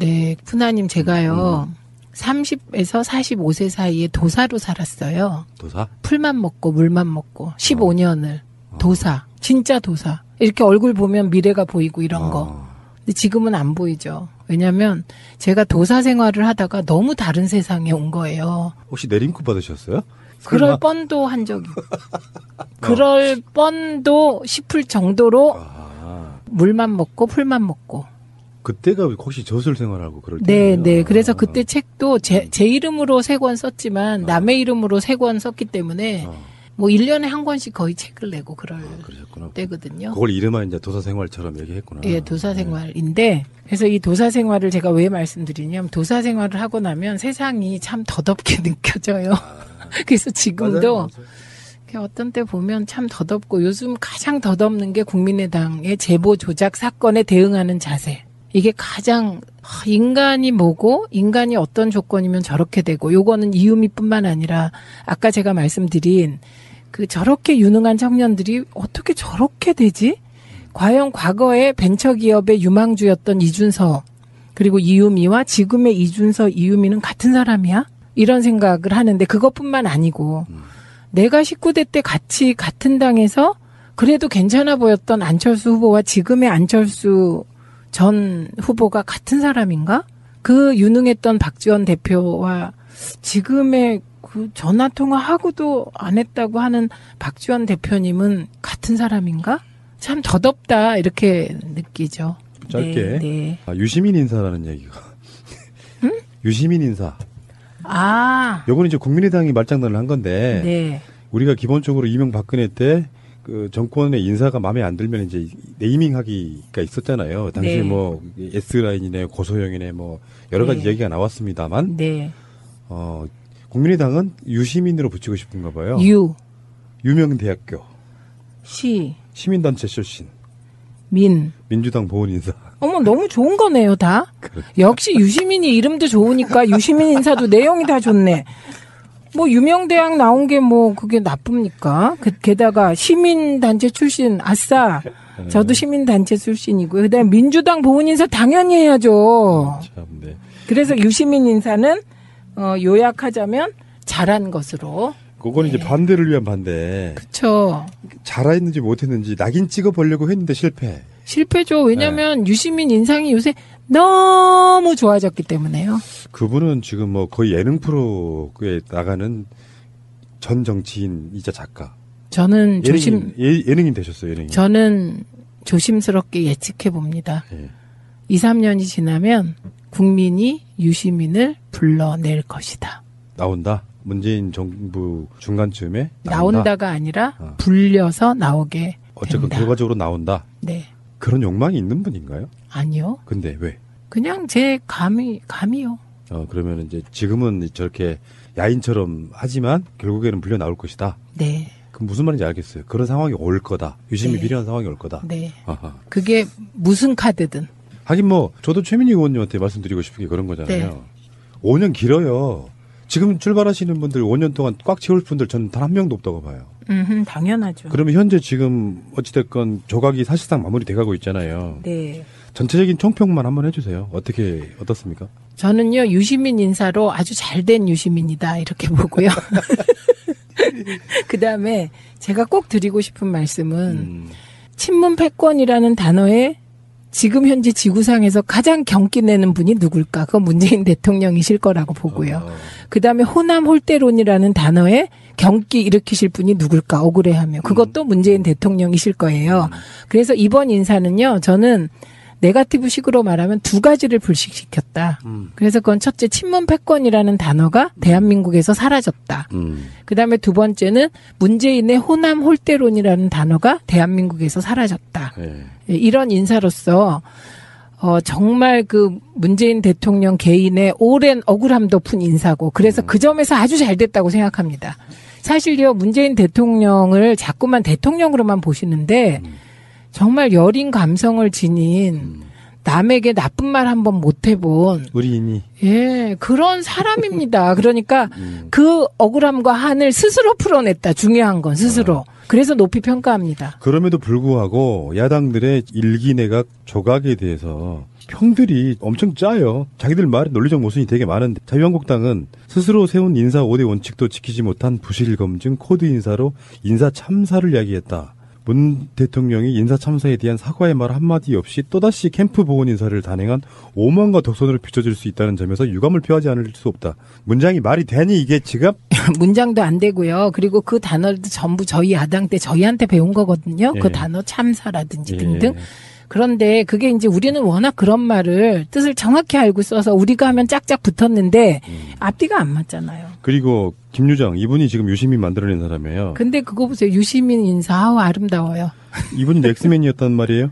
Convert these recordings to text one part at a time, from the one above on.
네, 푸나님 제가요. 30에서 45세 사이에 도사로 살았어요. 도사? 풀만 먹고 물만 먹고 15년을 도사. 진짜 도사. 이렇게 얼굴 보면 미래가 보이고 이런 거. 근데 지금은 안 보이죠. 왜냐면 제가 도사 생활을 하다가 너무 다른 세상에 온 거예요. 혹시 내림크 받으셨어요? 그럴 뻔도 한 적이. 그럴 뻔도 싶을 정도로 물만 먹고 풀만 먹고. 그때가 혹시 저술 생활하고 그럴 때? 네, 네. 그래서 그때 책도 제 이름으로 3권 썼지만 남의 이름으로 3권 썼기 때문에 뭐 1년에 한 권씩 거의 책을 내고 그럴 때거든요. 그걸 이름은 이제 도사 생활처럼 얘기했구나. 예, 도사 생활인데 그래서 이 도사 생활을 제가 왜 말씀드리냐면 도사 생활을 하고 나면 세상이 참 더덥게 느껴져요. 그래서 지금도 어떤 때 보면 참 더덥고 요즘 가장 더덥는 게 국민의당의 제보 조작 사건에 대응하는 자세. 이게 가장 인간이 뭐고 인간이 어떤 조건이면 저렇게 되고 요거는 이유미뿐만 아니라 아까 제가 말씀드린 그 저렇게 유능한 청년들이 어떻게 저렇게 되지? 과연 과거에 벤처기업의 유망주였던 이준서 그리고 이유미와 지금의 이준서 이유미는 같은 사람이야? 이런 생각을 하는데 그것뿐만 아니고 내가 19대 때 같이 같은 당에서 그래도 괜찮아 보였던 안철수 후보와 지금의 안철수 전 후보가 같은 사람인가? 그 유능했던 박지원 대표와 지금의 그 전화통화하고도 안 했다고 하는 박지원 대표님은 같은 사람인가? 참 더덥다 이렇게 느끼죠. 짧게 네, 네. 유시민 인사라는 얘기가. 응? 유시민 인사. 요거는 이제 국민의당이 말장난을 한 건데 네. 우리가 기본적으로 이명박근혜 때 그 정권의 인사가 마음에 안 들면 이제 네이밍하기가 있었잖아요. 당시 네. 뭐 S라인이네 고소영이네 뭐 여러 가지 네. 얘기가 나왔습니다만 네. 국민의당은 유시민으로 붙이고 싶은가 봐요. 유명대학교 시민단체 출신 민주당 보훈 인사. 어머 너무 좋은 거네요 다. 역시 유시민이 이름도 좋으니까 유시민 인사도 내용이 다 좋네. 뭐 유명대학 나온 게 뭐 그게 나쁩니까? 게다가 시민단체 출신 아싸. 저도 시민단체 출신이고요. 그다음에 민주당 보훈 인사 당연히 해야죠. 참, 네. 그래서 유시민 인사는 요약하자면 잘한 것으로. 그건 이제 반대를 위한 반대. 그렇죠. 잘했는지 못했는지 낙인 찍어보려고 했는데 실패죠. 왜냐하면 유시민 인상이 요새 너무 좋아졌기 때문에요. 그분은 지금 뭐 거의 예능 프로에 나가는 전 정치인이자 작가. 저는 예능인 되셨어요. 예능인. 저는 조심스럽게 예측해 봅니다. 예. 2, 3년이 지나면 국민이 유시민을 불러낼 것이다. 나온다. 문재인 정부 중간쯤에 나온다가 아니라 불려서 나오게 어쨌든 된다. 결과적으로 나온다. 네. 그런 욕망이 있는 분인가요? 아니요. 근데 왜? 그냥 제 감이요. 그러면 이제 지금은 저렇게 야인처럼 하지만 결국에는 불려 나올 것이다. 네. 그럼 무슨 말인지 알겠어요. 그런 상황이 올 거다. 유심히 네. 필요한 상황이 올 거다. 네. 아하. 그게 무슨 카드든. 하긴 뭐 저도 최민희 의원님한테 말씀드리고 싶은 게 그런 거잖아요. 네. 5년 길어요. 지금 출발하시는 분들 5년 동안 꽉 채울 분들 저는 단 한 명도 없다고 봐요. 당연하죠. 그러면 현재 지금 어찌됐건 조각이 사실상 마무리돼가고 있잖아요. 네. 전체적인 총평만 한번 해주세요. 어떻습니까? 저는요 유시민 인사로 아주 잘된 유시민이다 이렇게 보고요. 그다음에 제가 꼭 드리고 싶은 말씀은 친문 패권이라는 단어에 지금 현재 지구상에서 가장 경기 내는 분이 누굴까? 그건 문재인 대통령이실 거라고 보고요. 그다음에 호남 홀대론이라는 단어에 경기 일으키실 분이 누굴까? 억울해하며. 그것도 문재인 대통령이실 거예요. 그래서 이번 인사는요. 저는 네거티브 식으로 말하면 두 가지를 불식시켰다. 그래서 그건 첫째 친문 패권이라는 단어가 대한민국에서 사라졌다. 그다음에 두 번째는 문재인의 호남 홀대론이라는 단어가 대한민국에서 사라졌다. 네. 이런 인사로서 정말 그 문재인 대통령 개인의 오랜 억울함도 푼 인사고 그래서 그 점에서 아주 잘 됐다고 생각합니다. 사실요 문재인 대통령을 자꾸만 대통령으로만 보시는데 정말 여린 감성을 지닌 남에게 나쁜 말 한번 못 해본 의리인이 예 그런 사람입니다. 그러니까 그 억울함과 한을 스스로 풀어냈다. 중요한 건 스스로. 그래서 높이 평가합니다. 그럼에도 불구하고 야당들의 일기 내각 조각에 대해서 형들이 엄청 짜요. 자기들 말에 논리적 모순이 되게 많은데 자유한국당은 스스로 세운 인사 5대 원칙도 지키지 못한 부실 검증 코드 인사로 인사 참사를 이야기했다. 문 대통령이 인사 참사에 대한 사과의 말 한마디 없이 또다시 캠프 보훈 인사를 단행한 오만과 독선으로 비춰질 수 있다는 점에서 유감을 표하지 않을 수 없다. 문장이 말이 되니 이게 지금? 문장도 안 되고요. 그리고 그 단어도 전부 저희 야당 때 저희한테 배운 거거든요. 예. 그 단어 참사라든지 예. 등등. 그런데 그게 이제 우리는 워낙 그런 말을 뜻을 정확히 알고 써서 우리가 하면 짝짝 붙었는데 앞뒤가 안 맞잖아요. 그리고 김유정 이분이 지금 유시민 만들어낸 사람이에요. 근데 그거 보세요. 유시민 인사 아우 아름다워요. 이분이 넥스맨이었단 말이에요.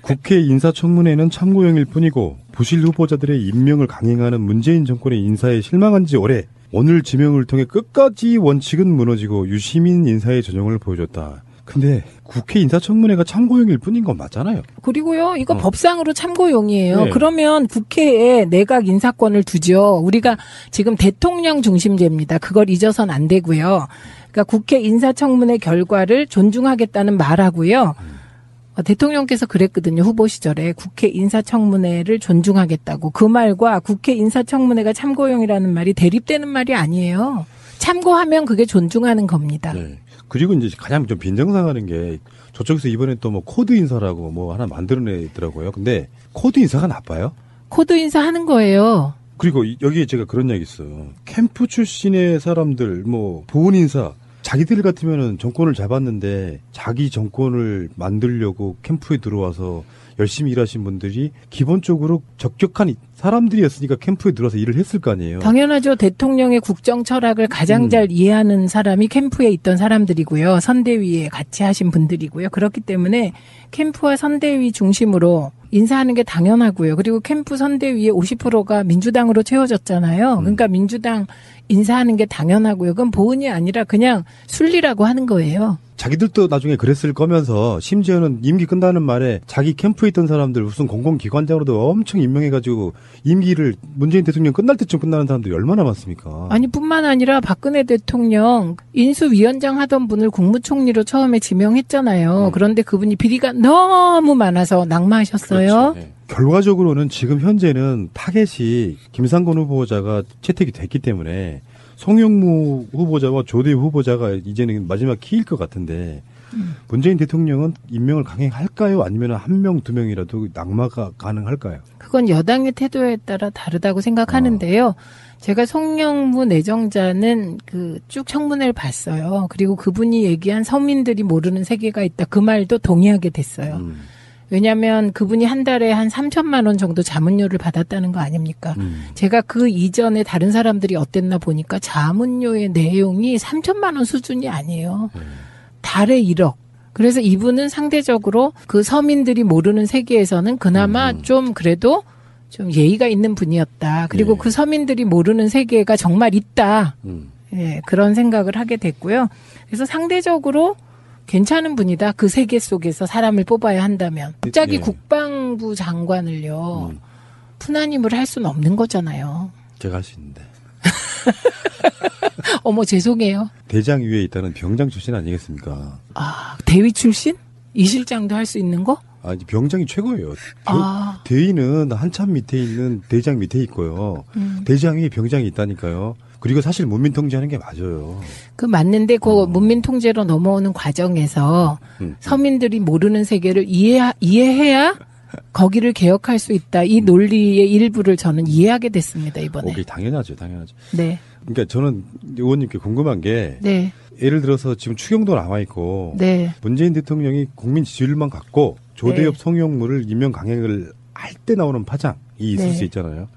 국회 인사청문회는 참고용일 뿐이고 부실 후보자들의 임명을 강행하는 문재인 정권의 인사에 실망한 지 오래. 오늘 지명을 통해 끝까지 원칙은 무너지고 유시민 인사의 전형을 보여줬다. 근데 국회 인사청문회가 참고용일 뿐인 건 맞잖아요. 그리고요, 이거 법상으로 참고용이에요. 네. 그러면 국회에 내각 인사권을 두죠. 우리가 지금 대통령 중심제입니다. 그걸 잊어선 안 되고요. 그러니까 국회 인사청문회 결과를 존중하겠다는 말하고요. 대통령께서 그랬거든요. 후보 시절에 국회 인사청문회를 존중하겠다고. 그 말과 국회 인사청문회가 참고용이라는 말이 대립되는 말이 아니에요. 참고하면 그게 존중하는 겁니다. 네. 그리고 이제 가장 좀 빈정상하는 게 저쪽에서 이번에 또 뭐 코드 인사라고 뭐 하나 만들어내더라고요. 근데 코드 인사가 나빠요? 코드 인사하는 거예요. 그리고 여기에 제가 그런 이야기 있어요. 캠프 출신의 사람들 뭐 보훈 인사 자기들 같으면은 정권을 잡았는데 자기 정권을 만들려고 캠프에 들어와서 열심히 일하신 분들이 기본적으로 적격한 사람들이었으니까 캠프에 들어와서 일을 했을 거 아니에요. 당연하죠. 대통령의 국정 철학을 가장 잘 이해하는 사람이 캠프에 있던 사람들이고요. 선대위에 같이 하신 분들이고요. 그렇기 때문에 캠프와 선대위 중심으로 인사하는 게 당연하고요. 그리고 캠프 선대위의 50%가 민주당으로 채워졌잖아요. 그러니까 민주당 인사하는 게 당연하고요. 그건 보훈이 아니라 그냥 순리라고 하는 거예요. 자기들도 나중에 그랬을 거면서 심지어는 임기 끝나는 말에 자기 캠프에 있던 사람들 무슨 공공기관장으로도 엄청 임명해가지고 임기를 문재인 대통령 끝날 때쯤 끝나는 사람들이 얼마나 많습니까? 아니 뿐만 아니라 박근혜 대통령 인수위원장 하던 분을 국무총리로 처음에 지명했잖아요. 그런데 그분이 비리가 너무 많아서 낙마하셨어요. 그렇죠. 네. 결과적으로는 지금 현재는 타겟이 김상곤 후보자가 채택이 됐기 때문에 송영무 후보자와 조대우 후보자가 이제는 마지막 키일 것 같은데 문재인 대통령은 임명을 강행할까요? 아니면 한 명, 두 명이라도 낙마가 가능할까요? 그건 여당의 태도에 따라 다르다고 생각하는데요. 제가 송영무 내정자는 그 쭉 청문회를 봤어요. 그리고 그분이 얘기한 서민들이 모르는 세계가 있다. 그 말도 동의하게 됐어요. 왜냐하면 그분이 한 달에 한 3천만 원 정도 자문료를 받았다는 거 아닙니까? 제가 그 이전에 다른 사람들이 어땠나 보니까 자문료의 내용이 3천만 원 수준이 아니에요. 달에 1억. 그래서 이분은 상대적으로 그 서민들이 모르는 세계에서는 그나마 좀 그래도 좀 예의가 있는 분이었다. 그리고 그 서민들이 모르는 세계가 정말 있다. 예, 그런 생각을 하게 됐고요. 그래서 상대적으로 괜찮은 분이다. 그 세계 속에서 사람을 뽑아야 한다면. 갑자기 국방부 장관을요. 푸나님을 할 수는 없는 거잖아요. 제가 할 수 있는데. 어머 죄송해요. 대장 위에 있다는 병장 출신 아니겠습니까? 아 대위 출신? 이 실장도 할 수 있는 거? 아, 병장이 최고예요. 아. 대위는 한참 밑에 있는 대장 밑에 있고요. 대장 위에 병장이 있다니까요. 그리고 사실 문민 통제하는 게 맞아요. 그 맞는데 그 문민 통제로 넘어오는 과정에서 서민들이 모르는 세계를 이해해야 거기를 개혁할 수 있다. 이 논리의 일부를 저는 이해하게 됐습니다, 이번에. 오케이, 당연하죠, 당연하죠. 네. 그러니까 저는 의원님께 궁금한 게 네. 예를 들어서 지금 추경도 나와 있고 네. 문재인 대통령이 국민 지지율만 갖고 조대엽 네. 송영무를 임명 강행을 할 때 나오는 파장이 있을 네. 수 있잖아요.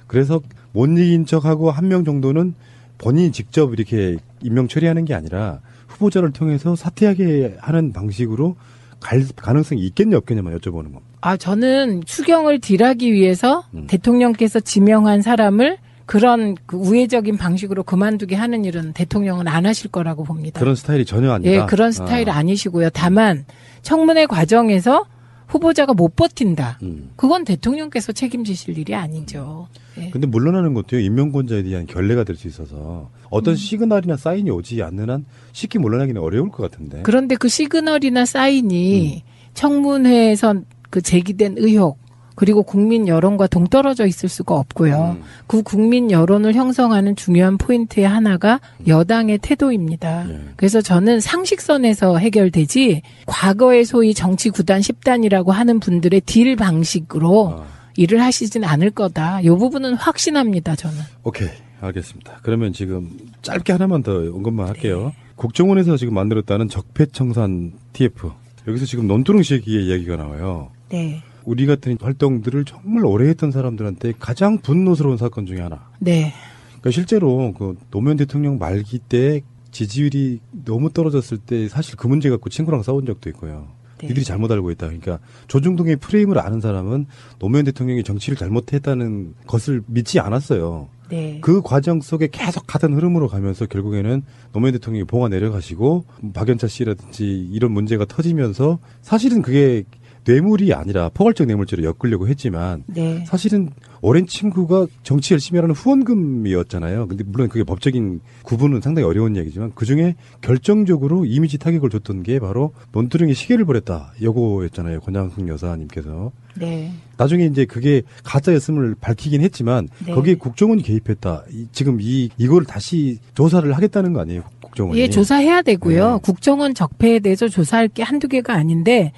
그래서 못 이긴 척하고 한 명 정도는 본인이 직접 이렇게 임명 처리하는 게 아니라 후보자를 통해서 사퇴하게 하는 방식으로 갈 가능성이 있겠냐 없겠냐만 여쭤보는 겁니다. 아, 저는 추경을 딜하기 위해서 대통령께서 지명한 사람을 그런 그 우회적인 방식으로 그만두게 하는 일은 대통령은 안 하실 거라고 봅니다. 그런 스타일이 전혀 아니다. 예, 그런 스타일 아니시고요. 다만 청문회 과정에서 후보자가 못 버틴다. 그건 대통령께서 책임지실 일이 아니죠. 예. 근데 물러나는 것도요, 임명권자에 대한 결례가 될 수 있어서 어떤 시그널이나 사인이 오지 않는 한 쉽게 물러나기는 어려울 것 같은데. 그런데 그 시그널이나 사인이 청문회에서 그 제기된 의혹, 그리고 국민 여론과 동떨어져 있을 수가 없고요. 그 국민 여론을 형성하는 중요한 포인트의 하나가 여당의 태도입니다. 그래서 저는 상식선에서 해결되지 과거의 소위 정치 9단 10단이라고 하는 분들의 딜 방식으로 일을 하시진 않을 거다. 이 부분은 확신합니다. 저는. 오케이. 알겠습니다. 그러면 지금 짧게 하나만 더 언급만 할게요. 국정원에서 지금 만들었다는 적폐청산 TF. 여기서 지금 논두렁 시기의 이야기가 나와요. 네. 우리 같은 활동들을 정말 오래 했던 사람들한테 가장 분노스러운 사건 중에 하나. 네. 그러니까 실제로 그 노무현 대통령 말기 때 지지율이 너무 떨어졌을 때 사실 그 문제 갖고 친구랑 싸운 적도 있고요. 네. 니들이 잘못 알고 있다. 그러니까 조중동의 프레임을 아는 사람은 노무현 대통령이 정치를 잘못했다는 것을 믿지 않았어요. 네. 그 과정 속에 계속 같은 흐름으로 가면서 결국에는 노무현 대통령이 봉화 내려가시고 박연차 씨라든지 이런 문제가 터지면서 사실은 그게 뇌물이 아니라 포괄적 뇌물죄로 엮으려고 했지만 네. 사실은 오랜 친구가 정치 열심히 하라는 후원금이었잖아요. 근데 물론 그게 법적인 구분은 상당히 어려운 얘기지만 그중에 결정적으로 이미지 타격을 줬던 게 바로 논두렁에 시계를 버렸다. 요거였잖아요. 권양숙 여사님께서. 네. 나중에 이제 그게 가짜였음을 밝히긴 했지만 네. 거기에 국정원이 개입했다. 지금 이거를 다시 조사를 하겠다는 거 아니에요? 국정원이. 예, 조사해야 되고요. 네. 국정원 적폐에 대해서 조사할 게 한두 개가 아닌데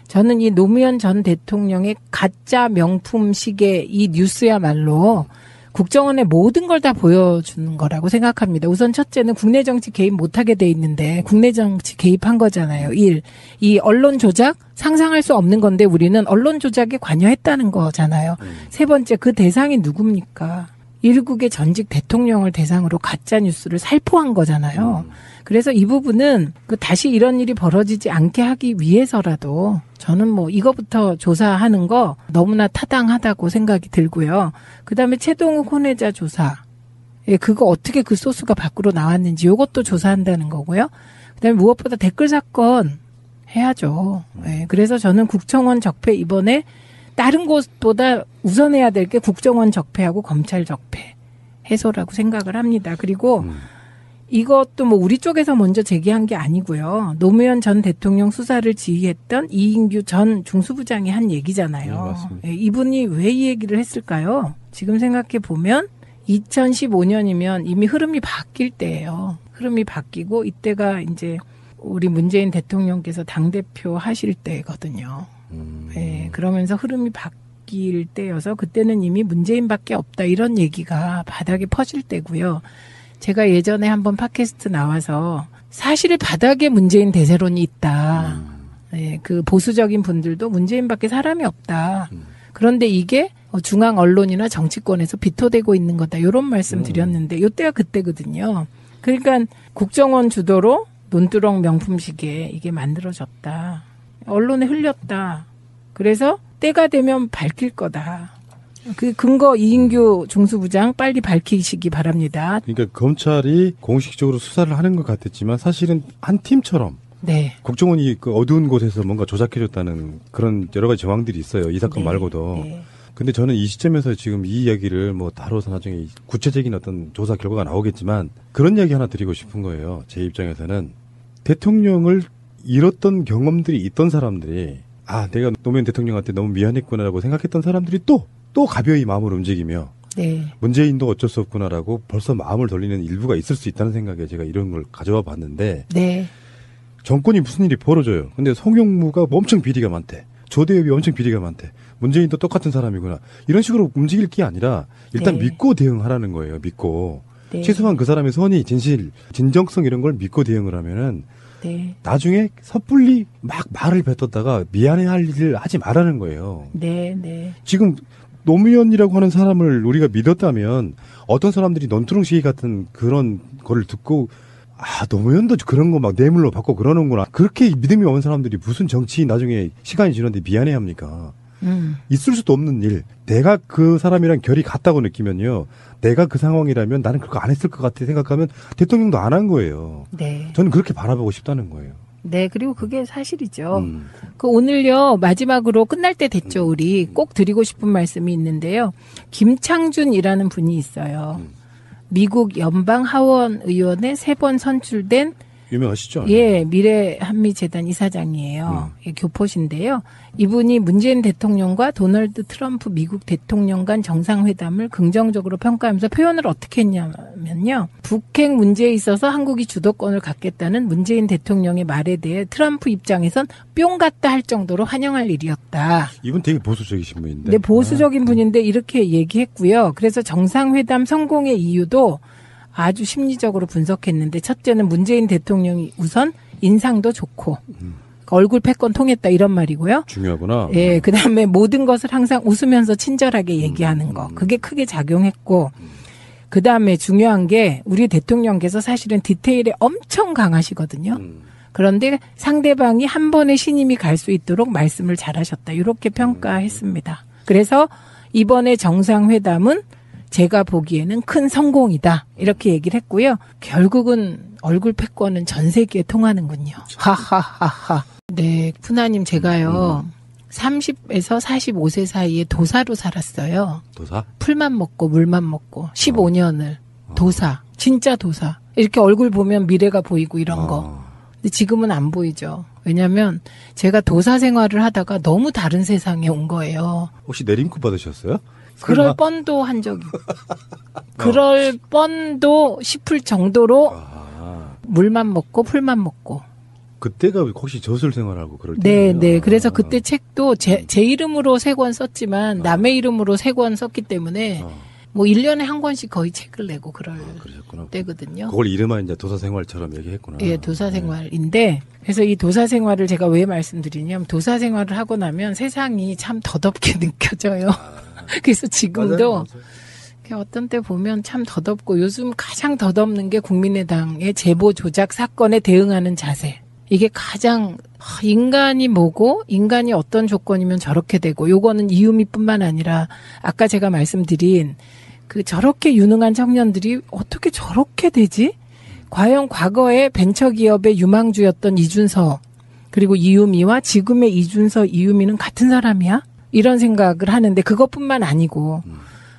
저는 이 노무현 전 대통령의 가짜 명품 시계 이 뉴스야말로 국정원의 모든 걸 다 보여주는 거라고 생각합니다. 우선 첫째는 국내 정치 개입 못하게 돼 있는데 국내 정치 개입한 거잖아요. 이 언론 조작 상상할 수 없는 건데 우리는 언론 조작에 관여했다는 거잖아요. 세 번째 그 대상이 누굽니까? 일국의 전직 대통령을 대상으로 가짜 뉴스를 살포한 거잖아요. 그래서 이 부분은 다시 이런 일이 벌어지지 않게 하기 위해서라도 저는 뭐 이거부터 조사하는 거 너무나 타당하다고 생각이 들고요. 그다음에 최동욱 혼외자 조사. 예, 그거 어떻게 그 소스가 밖으로 나왔는지 이것도 조사한다는 거고요. 그다음에 무엇보다 댓글 사건 해야죠. 예, 그래서 저는 국정원 적폐 이번에 다른 곳보다 우선해야 될 게 국정원 적폐하고 검찰 적폐 해소라고 생각을 합니다. 그리고 이것도 뭐 우리 쪽에서 먼저 제기한 게 아니고요. 노무현 전 대통령 수사를 지휘했던 이인규 전 중수부장이 한 얘기잖아요. 네, 맞습니다. 예, 이분이 왜 이 얘기를 했을까요? 지금 생각해 보면 2015년이면 이미 흐름이 바뀔 때예요. 흐름이 바뀌고 이때가 이제 우리 문재인 대통령께서 당대표 하실 때거든요. 예, 그러면서 흐름이 바뀔 때여서 그때는 이미 문재인밖에 없다 이런 얘기가 바닥에 퍼질 때고요. 제가 예전에 한번 팟캐스트 나와서 사실 바닥에 문재인 대세론이 있다. 예, 그 보수적인 분들도 문재인밖에 사람이 없다. 그런데 이게 중앙 언론이나 정치권에서 비토되고 있는 거다. 이런 말씀 드렸는데 이때가 그때거든요. 그러니까 국정원 주도로 논두렁 명품 시계 이게 만들어졌다. 언론에 흘렸다. 그래서 때가 되면 밝힐 거다. 그 근거 이인규 중수부장 빨리 밝히시기 바랍니다. 그러니까 검찰이 공식적으로 수사를 하는 것 같았지만 사실은 한 팀처럼 네. 국정원이 그 어두운 곳에서 뭔가 조작해줬다는 그런 여러 가지 정황들이 있어요. 이 사건 네. 말고도. 네. 근데 저는 이 시점에서 지금 이 이야기를 뭐 다뤄서 나중에 구체적인 어떤 조사 결과가 나오겠지만 그런 이야기 하나 드리고 싶은 거예요. 제 입장에서는 대통령을 잃었던 경험들이 있던 사람들이 내가 노무현 대통령한테 너무 미안했구나라고 생각했던 사람들이 또 가벼이 마음을 움직이며 네. 문재인도 어쩔 수 없구나라고 벌써 마음을 돌리는 일부가 있을 수 있다는 생각에 제가 이런 걸 가져와 봤는데 네. 정권이 무슨 일이 벌어져요. 근데 송영무가 엄청 비리가 많대. 조대엽이 엄청 비리가 많대. 문재인도 똑같은 사람이구나. 이런 식으로 움직일 게 아니라 일단 네. 믿고 대응하라는 거예요. 믿고. 네. 최소한 그 사람의 선의, 진실, 진정성 이런 걸 믿고 대응을 하면은 네. 나중에 섣불리 막 말을 뱉었다가 미안해할 일을 하지 말라는 거예요. 네. 네. 지금 노무현이라고 하는 사람을 우리가 믿었다면 어떤 사람들이 논두렁시기 같은 그런 거를 듣고 노무현도 그런 거 막 뇌물로 받고 그러는구나. 그렇게 믿음이 없는 사람들이 무슨 정치 나중에 시간이 지났는데 미안해합니까? 있을 수도 없는 일. 내가 그 사람이랑 결이 같다고 느끼면요. 내가 그 상황이라면 나는 그거 안 했을 것 같아 생각하면 대통령도 안 한 거예요. 네. 저는 그렇게 바라보고 싶다는 거예요. 네, 그리고 그게 사실이죠. 그 오늘요, 마지막으로 끝날 때 됐죠, 우리. 꼭 드리고 싶은 말씀이 있는데요. 김창준이라는 분이 있어요. 미국 연방 하원 의원에 3번 선출된 유명하시죠? 예, 미래 한미재단 이사장이에요. 예, 교포신데요. 이분이 문재인 대통령과 도널드 트럼프 미국 대통령 간 정상회담을 긍정적으로 평가하면서 표현을 어떻게 했냐면요. 북핵 문제에 있어서 한국이 주도권을 갖겠다는 문재인 대통령의 말에 대해 트럼프 입장에선 뿅 같다 할 정도로 환영할 일이었다. 이분 되게 보수적이신 분인데. 네, 보수적인 분인데 이렇게 얘기했고요. 그래서 정상회담 성공의 이유도 아주 심리적으로 분석했는데 첫째는 문재인 대통령이 우선 인상도 좋고 얼굴 패권 통했다 이런 말이고요. 중요하구나. 예, 그다음에 모든 것을 항상 웃으면서 친절하게 얘기하는 거. 그게 크게 작용했고 그다음에 중요한 게 우리 대통령께서 사실은 디테일에 엄청 강하시거든요. 그런데 상대방이 한 번에 신임이 갈 수 있도록 말씀을 잘하셨다. 이렇게 평가했습니다. 그래서 이번에 정상회담은 제가 보기에는 큰 성공이다. 이렇게 얘기를 했고요. 결국은 얼굴 패권은 전 세계에 통하는군요. 하하하하. 네, 푸나님 제가요. 30에서 45세 사이에 도사로 살았어요. 도사? 풀만 먹고 물만 먹고 15년을 도사. 진짜 도사. 이렇게 얼굴 보면 미래가 보이고 이런 거. 근데 지금은 안 보이죠. 왜냐면 제가 도사 생활을 하다가 너무 다른 세상에 온 거예요. 혹시 내림구 받으셨어요? 그럴 뻔도 한 적이. 그럴 뻔도 싶을 정도로 물만 먹고 풀만 먹고. 그때가 혹시 저술 생활하고 그럴 네, 때요? 네. 그래서 그때 책도 제 이름으로 3권 썼지만 남의 이름으로 3권 썼기 때문에 뭐 1년에 한 권씩 거의 책을 내고 그럴 때거든요. 그걸 이름만 이제 도사 생활처럼 얘기했구나. 예, 도사 생활인데 그래서 이 도사 생활을 제가 왜 말씀드리냐면 도사 생활을 하고 나면 세상이 참 더덥게 느껴져요. 그래서 지금도 맞아요. 어떤 때 보면 참 더덥고 요즘 가장 더덥는 게 국민의당의 제보 조작 사건에 대응하는 자세. 이게 가장 인간이 뭐고 인간이 어떤 조건이면 저렇게 되고 요거는 이유미뿐만 아니라 아까 제가 말씀드린 그 저렇게 유능한 청년들이 어떻게 저렇게 되지? 과연 과거에 벤처기업의 유망주였던 이준서 그리고 이유미와 지금의 이준서 이유미는 같은 사람이야? 이런 생각을 하는데 그것뿐만 아니고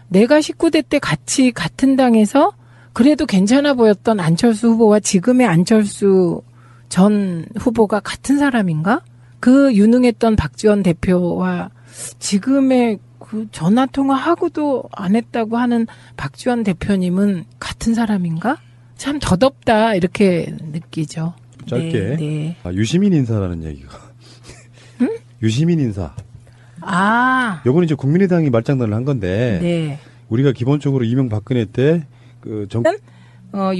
내가 19대 때 같이 같은 당에서 그래도 괜찮아 보였던 안철수 후보와 지금의 안철수 전 후보가 같은 사람인가? 그 유능했던 박지원 대표와 지금의 그 전화통화하고도 안 했다고 하는 박지원 대표님은 같은 사람인가? 참 더덥다 이렇게 느끼죠. 짧게 네, 네. 유시민 인사라는 얘기가 응? 유시민 인사. 요거는 이제 국민의당이 말장난을 한 건데 네. 우리가 기본적으로 이명박근혜 때 그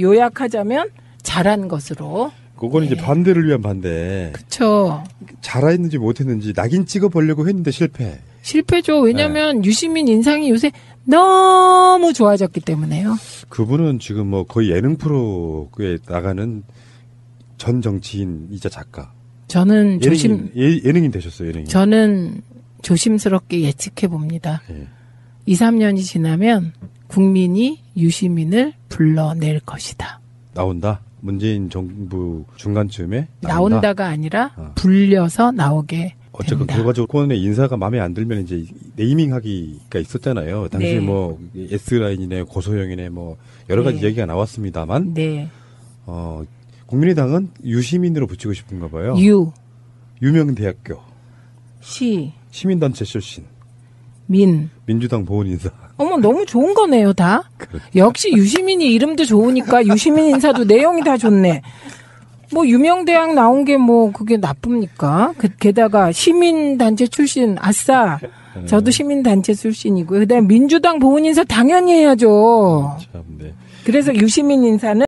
요약하자면 잘한 것으로. 그거는 이제 반대를 위한 반대. 그렇죠. 잘했는지 못했는지 낙인 찍어보려고 했는데 실패. 실패죠. 왜냐하면 유시민 인상이 요새 너무 좋아졌기 때문에요. 그분은 지금 뭐 거의 예능 프로에 나가는 전 정치인이자 작가. 저는 예능인 되셨어요. 예능인. 저는 조심스럽게 예측해 봅니다. 예. 2, 3년이 지나면 국민이 유시민을 불러낼 것이다. 나온다? 문재인 정부 중간쯤에 나온다가 아니라 불려서 나오게 어쨌든 된다. 결과적으로 권의 인사가 마음에 안 들면 이제 네이밍하기가 있었잖아요. 당시 네. 뭐 S라인이네 고소영이네 뭐 여러 가지 네. 얘기가 나왔습니다만 네. 국민의당은 유시민으로 붙이고 싶은가 봐요. 유명대학교 시민단체 출신 민주당 보훈 인사. 어머 너무 좋은 거네요 다. 역시 유시민이 이름도 좋으니까 유시민 인사도 내용이 다 좋네. 뭐 유명대학 나온 게 뭐 그게 나쁩니까? 게다가 시민단체 출신 아싸. 저도 시민단체 출신이고요. 그다음에 민주당 보훈 인사 당연히 해야죠. 참, 네. 그래서 유시민 인사는